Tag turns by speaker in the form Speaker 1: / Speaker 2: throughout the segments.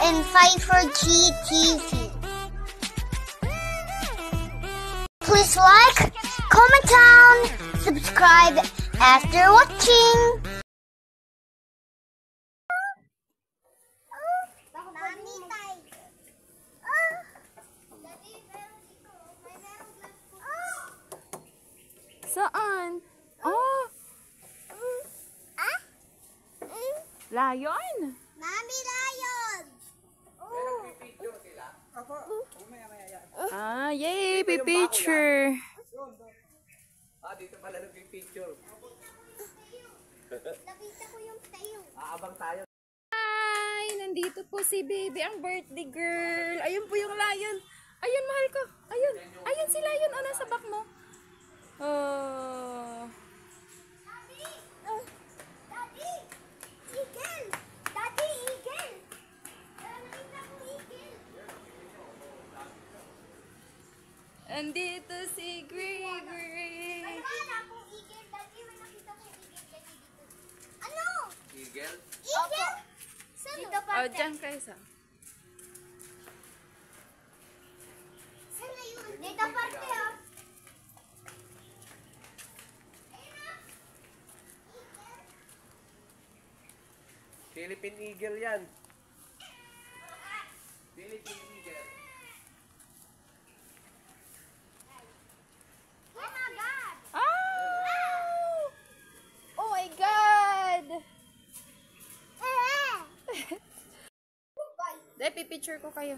Speaker 1: and fight for GTV. Please like, comment down, subscribe after watching.
Speaker 2: Saan? Oh! Lion?
Speaker 1: Mami, lion!
Speaker 2: Yay! Picture!
Speaker 3: Dito pala nagpipicture.
Speaker 1: Nakita ko yung tayo.
Speaker 3: Aabang tayo.
Speaker 2: Hi! Nandito po si baby, ang birthday girl. Ayun po yung lion. Ayun, mahal ko. Ayun. Ayun si lion. O, nasa back mo. Oh.
Speaker 1: Daddy! Eagle! Daddy, eagle! Nakita ko eagle.
Speaker 2: Andito si Gregory.
Speaker 1: Nakita ko eagle. Daddy, may nakita ko eagle. Daddy, dito. Ano?
Speaker 3: Eagle?
Speaker 1: Eagle? Saan? Dito pa.
Speaker 2: Oh, dyan kayo sa.
Speaker 1: Saan na yun? Dito parte, oh.
Speaker 3: Philippine Eagle yan. Philippine Eagle.
Speaker 1: Oh my God!
Speaker 2: Oh! Oh my God! Dahil pipicture ko kayo.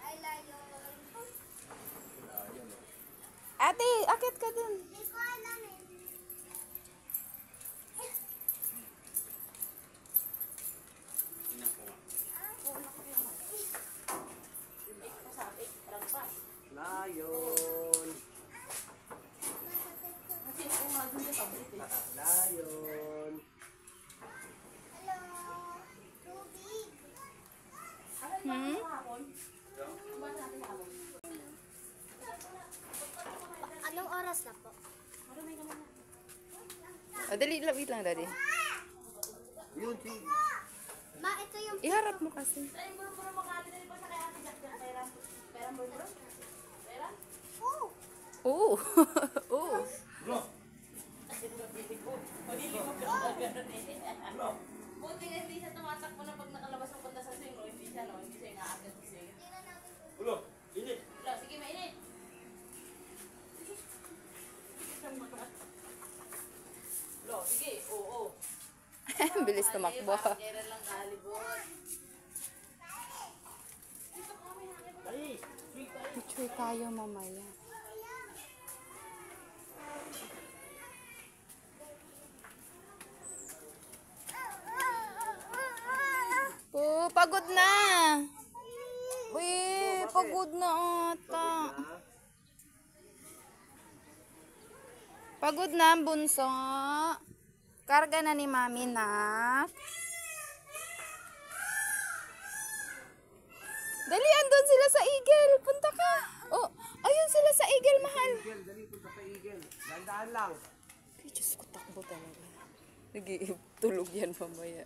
Speaker 1: Ay, lion.
Speaker 2: Ate, akit ka dun.
Speaker 1: Hindi ko alam eh.
Speaker 3: Lion. Lion.
Speaker 1: Hello. Tubig. Anong oras na po?
Speaker 2: Oh, dali, wait lang, daddy.
Speaker 3: Yun, si...
Speaker 1: Ma, ito yung...
Speaker 2: Iharap mo kasi.
Speaker 1: Oh!
Speaker 2: Oo. Oo.
Speaker 4: Buti nga hindi siya tumatakbo na pag nakalabas ng punta sa swing, no? Hindi siya, no? Hindi siya inaakit sa swing.
Speaker 3: Ulo, init.
Speaker 4: Wala, sige, mainit. Lo, sige, oo.
Speaker 2: Bilis tumakbo.
Speaker 4: Kailan lang kalibot.
Speaker 2: Picture tayo mamaya. Oh, pagod na. Uy, pagod na ata. Pagod na ang bunso. Karga na ni mami, nak. Dali, andun sila sa Eagle. Punta ka. Oh, ayun sila sa Eagle, mahal.
Speaker 3: Eagle, dali punta sa Eagle. Dandaan lang.
Speaker 2: Ay, Diyos ko, takbo talaga. Nag-iitulog yan mamaya.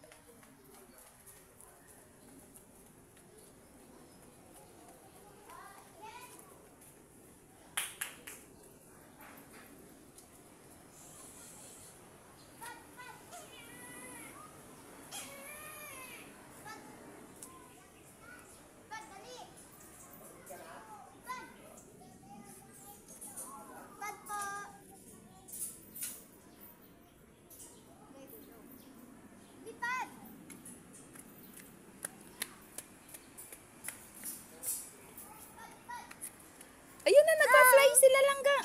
Speaker 2: Ayun na, nagpa-fly sila langga.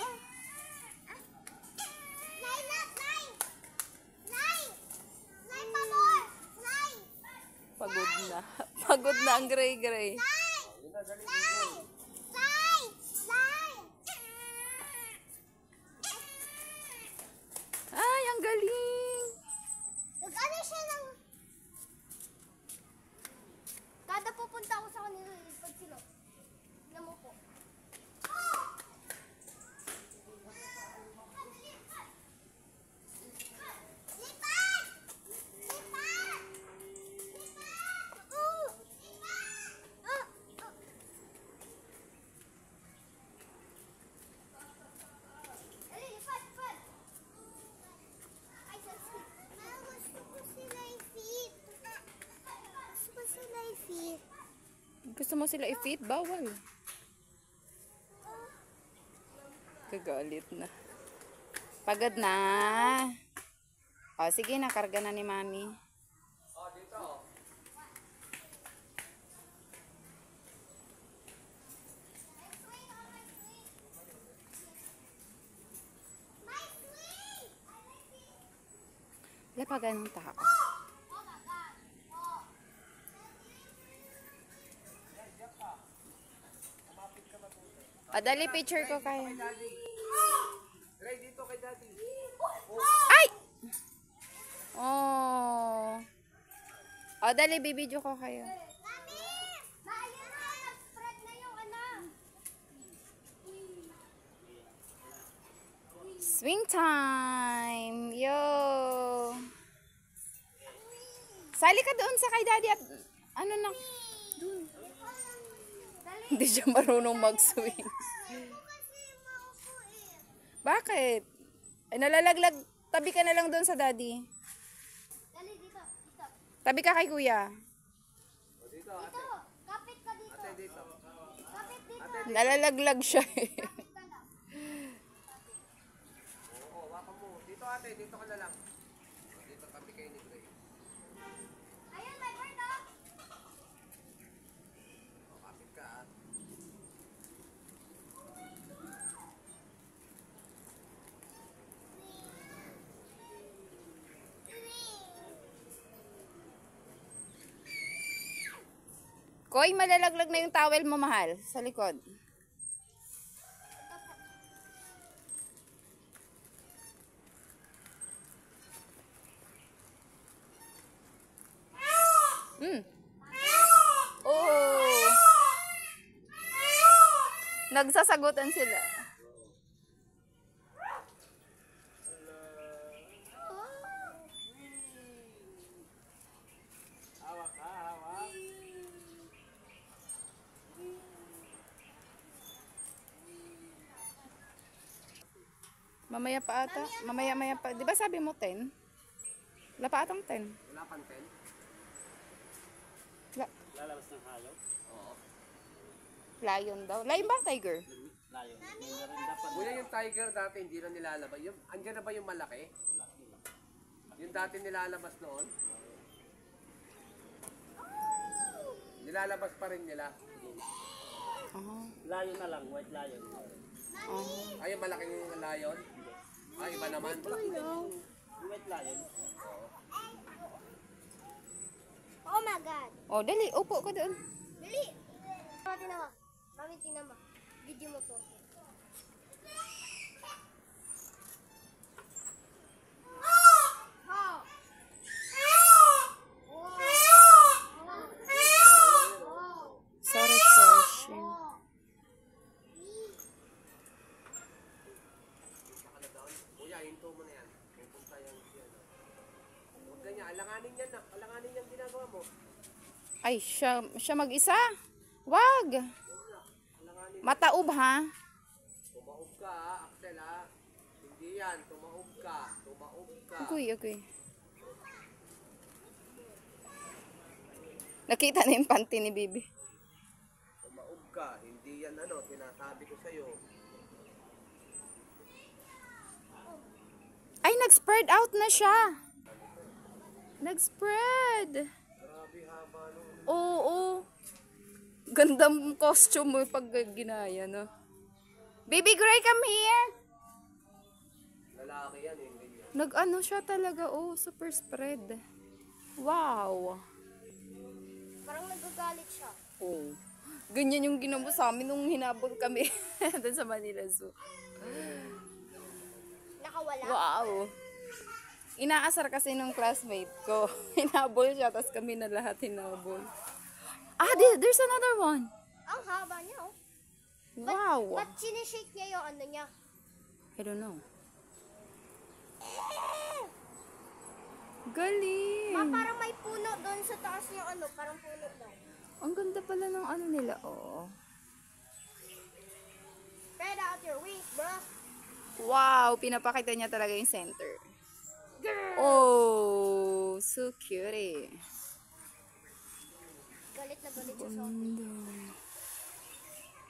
Speaker 2: Pagod na. Pagod na ang gray-gray. Ay, ang galing.
Speaker 1: Nag-ano siya ng... Kada pupunta ako sa kanila, pag sila. Alam mo po. Lipat! Lipat! Lipat!
Speaker 2: gusto mo sila i-feed, bawal. Kagalit na. Pagod na. O, sige, nakarga na ni Mami. Wala pa ganun tao. Dali picture ko kaya.
Speaker 3: Try dito kay Daddy.
Speaker 2: Ay! Oh. Dali, bibidyo ko kayo.
Speaker 1: Mami! Ayun na, nag-spread na yung ano.
Speaker 2: Swing time! Yo! Sali ka doon sa kay Daddy at ano na? Doon. Hindi siya marunong mag-swing.
Speaker 1: Kasi maupo eh.
Speaker 2: Bakit? Ay, nalalaglag. Tabi ka na lang doon sa Daddy.
Speaker 1: Dali dito, dito.
Speaker 2: Tabi ka kay Kuya.
Speaker 3: O, dito,
Speaker 1: Dito, kapit ka dito.
Speaker 3: ate, dito.
Speaker 1: Kapit dito.
Speaker 2: Nalalaglag siya eh.
Speaker 1: Kapit ka lang.
Speaker 3: Oo, waka mo. Dito ate, dito ka na lang. O, dito, tabi kayo ni Gray.
Speaker 1: Ayun, may bird oh.
Speaker 3: O, kapit ka ah.
Speaker 2: Koy, malalaglag na yung towel mo, mahal. Sa likod. Oh. Nagsasagutan sila.
Speaker 3: Hawak ka, hawak.
Speaker 2: Mamaya pa ata. Mamaya pa. Di ba sabi mo 10? Wala pa atang 10.
Speaker 3: Wala pang 10?
Speaker 5: Lalabas ng hayop?
Speaker 3: Oo.
Speaker 2: Lion daw. Lion ba? Tiger?
Speaker 5: Lion. Hindi na rin dapat.
Speaker 3: Kuya, yung tiger dati hindi na nilalabas. Yung, andyan na ba yung malaki? Yung dati nilalabas noon? Nilalabas pa rin nila.
Speaker 2: Oh.
Speaker 5: Lion na lang, white lion.
Speaker 2: Oh.
Speaker 3: Ay, yung malaking lion? Ay, iba naman.
Speaker 5: Yung white lion.
Speaker 1: Oh my God.
Speaker 2: Oh, dali. Upo ko doon.
Speaker 1: Dali. Mami, tinan mo. Mami, tinan mo. Video mo to.
Speaker 2: So refreshing.
Speaker 3: Kuya, hinto mo na yan. Pupunta yan siya. Huwag ganyan. Alanganin yan na. Alanganin yan ginagawa mo.
Speaker 2: Ay, siya mag-isa. Wag. Mataob ha.
Speaker 3: Tumaob ka, ha, Axel, ha? Hindi yan. Tumaob ka. Tumaob ka.
Speaker 2: Okay. Nakita na yung panty ni Bibi.
Speaker 3: Tumaob ka. Hindi yan ano. Sinasabi ko sa'yo.
Speaker 2: Ay, nag-spread out na siya. Nag-spread.
Speaker 3: Grabe haba nun.
Speaker 2: Oo. Gandang costume mo pag ginaya, no? Baby Gray, come here.
Speaker 3: Lalaki yan, eh. Ganyan.
Speaker 2: Nag-ano siya talaga, oh. Super spread. Wow.
Speaker 1: Parang nagagalit siya.
Speaker 2: Oh. Ganyan yung ginawa sa amin nung hinabol kami doon sa Manila Zoo.
Speaker 1: Nakawala.
Speaker 2: Wow. Inaasar kasi nung classmate ko. Hinabol siya, tapos kami na lahat hinabol. Ah, there's another one.
Speaker 1: Ang haba niya, oh.
Speaker 2: Wow.
Speaker 1: Ba't sinishake niya yung ano niya?
Speaker 2: I don't know. Galing.
Speaker 1: Parang may puno doon sa taas yung ano, parang puno daw.
Speaker 2: Ang ganda pala ng ano nila, oh.
Speaker 1: Spread out your wings, bro.
Speaker 2: Wow, pinapakita niya talaga yung center. Oh, so cute eh.
Speaker 1: Galit na galit siya sa akin.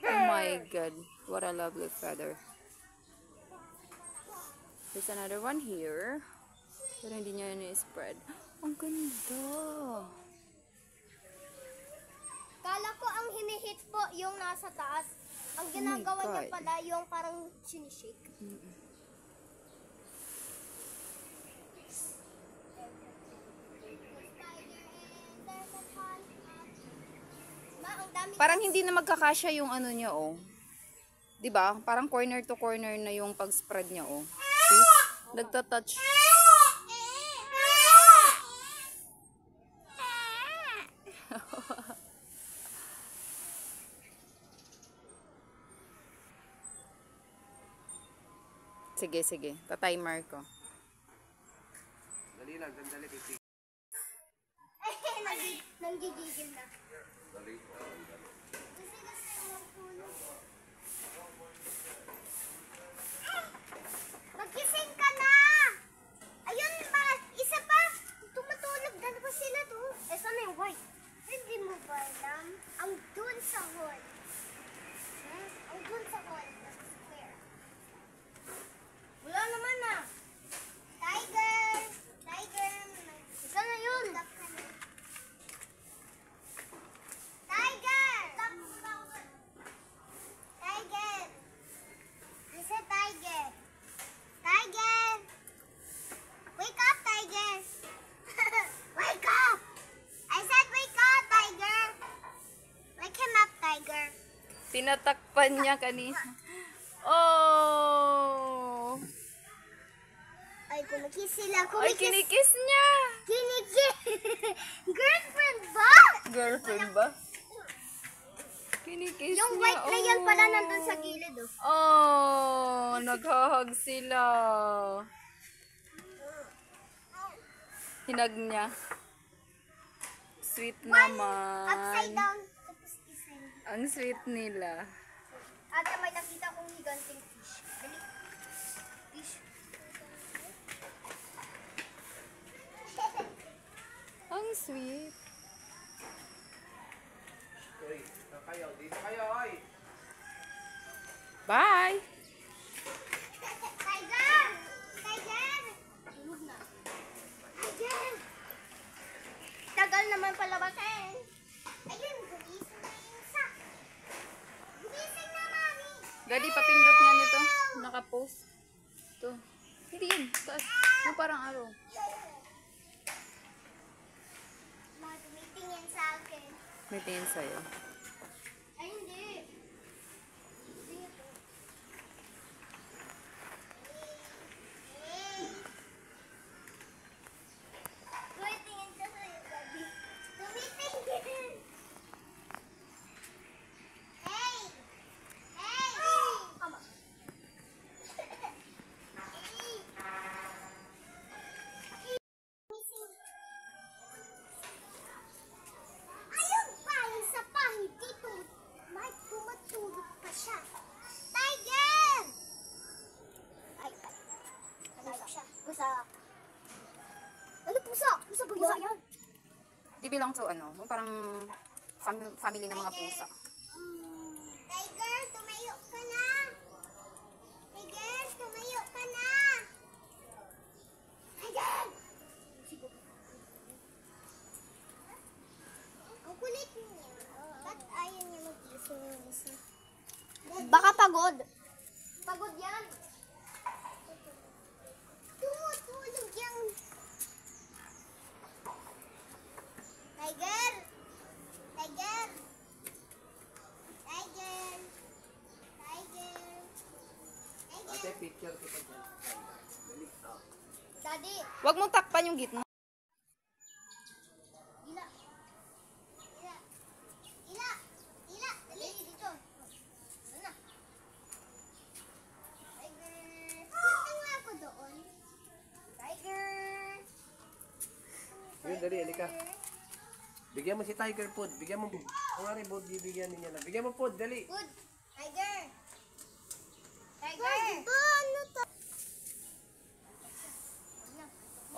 Speaker 2: Oh my God. What a lovely feather. There's another one here. Pero hindi niya ni-spread. Ang ganda.
Speaker 1: Kala ko ang hinihit po yung nasa taas. Ang ginagawa niya
Speaker 2: God.
Speaker 1: pala yung parang sinishake. Ma, ang dami.
Speaker 2: Parang hindi na magkakasya yung ano niya, oh. 'Di ba? Parang corner to corner na yung pag-spread niya, oh. See? Nagta-touch. Sige, sige. Ta-timer ko.
Speaker 3: Dali lang, sandali, pipig.
Speaker 1: Nanggigigil na.
Speaker 3: Dali.
Speaker 1: Magising ka na! Ayun ba? Isa pa! Tumatulog. Dalawa sila doon. Eh, saan yung white? Hindi mo ba alam? Ang dun sa hall. Ang dun sa hall. Square. Wala naman na. Tiger! Tiger! Isa na yun. Tiger! Tiger! Isa tiger. Tiger! Wake up, Tiger! Wake up! I said wake up, Tiger! Wake him up, Tiger.
Speaker 2: Tinatakpan niya kanina. Oh!
Speaker 1: Ay, kumikis sila.
Speaker 2: Ay, kinikis niya!
Speaker 1: Kinikis! Girlfriend ba?
Speaker 2: Girlfriend ba? Kinikis
Speaker 1: Yung
Speaker 2: niya.
Speaker 1: white na yan pala nandun sa gilid, oh.
Speaker 2: Oh, naghahag sila. Hinag niya. Sweet
Speaker 1: Upside
Speaker 2: naman.
Speaker 1: down. Tapos isa yun.
Speaker 2: Ang sweet nila.
Speaker 1: Ate, may nakita kong higanting fish. Dali. Fish.
Speaker 2: Ang sweet.
Speaker 3: Uy, saan kayo? Dito kayo, oy!
Speaker 2: Bye!
Speaker 1: Tiger! Tiger! Tulog na. Tiger! Tagal naman palabasin. Ayun, gumising na yung isa. Gumising na, mami.
Speaker 2: Daddy, papindot nga nito. Nakapost. Ito. Hindi yun. Taas. Yung parang araw.
Speaker 1: Ma, tumitingin sa akin.
Speaker 2: May tingin sa'yo.
Speaker 1: Ay, hindi. Hindi ito. Tumitingin ka sa'yo, Gabi. Tumitingin! Hey! Hey! Ama. Ayun pa, isa pa, hindi may tumatulog pa siya. Tiger! Ay, ano siya? Pusa. Ano pusa? Pusa ba yan?
Speaker 2: Di bilang to ano, yung parang family ng mga pusa.
Speaker 1: Tiger, tumayo ka na! Tiger, tumayo ka na! Tiger! Ang kulit niya. Ba't ayaw niya mag-isip ng isa? Baka pagod. Pagod yan. Tumutulog yan. Tiger! Tiger! Tiger! Tiger!
Speaker 3: Ate,
Speaker 1: Tiger!
Speaker 3: picture kita dyan. Dali. Oh.
Speaker 1: Daddy!
Speaker 2: Huwag mong takpan yung gitna.
Speaker 1: Ila! Ila! Ila! Ila! Dali dito! Ano na? Tiger! Punta nga ako doon. Tiger!
Speaker 3: Yun, dali, halika. Bigyan mo si Tiger food. Bigyan mo. Kung nga rin, bibigyan niya na. Bigyan mo food, dali.
Speaker 1: Good! Tiger! Tiger! Ano to?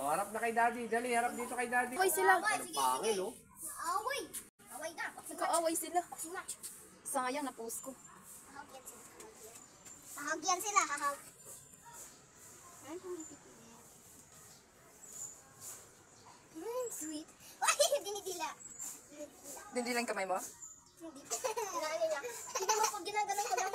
Speaker 3: Oh, harap na kay Daddy. Dali, harap dito kay Daddy.
Speaker 2: Away sila.
Speaker 3: Ang pangil, oh.
Speaker 1: Away! Away ka!
Speaker 2: nag-aaway sila.
Speaker 1: Smash.
Speaker 2: Sayang, na-post ko.
Speaker 1: Hahag yan sila. Hahag yan sila. Hahag. Ay, hindi pipilit. Sweet. Ay, dinidila. Dinidila.
Speaker 2: Hindi lang kamay mo?
Speaker 1: Hindi. Ano niya? Hindi mo ko ginaganon ko lang.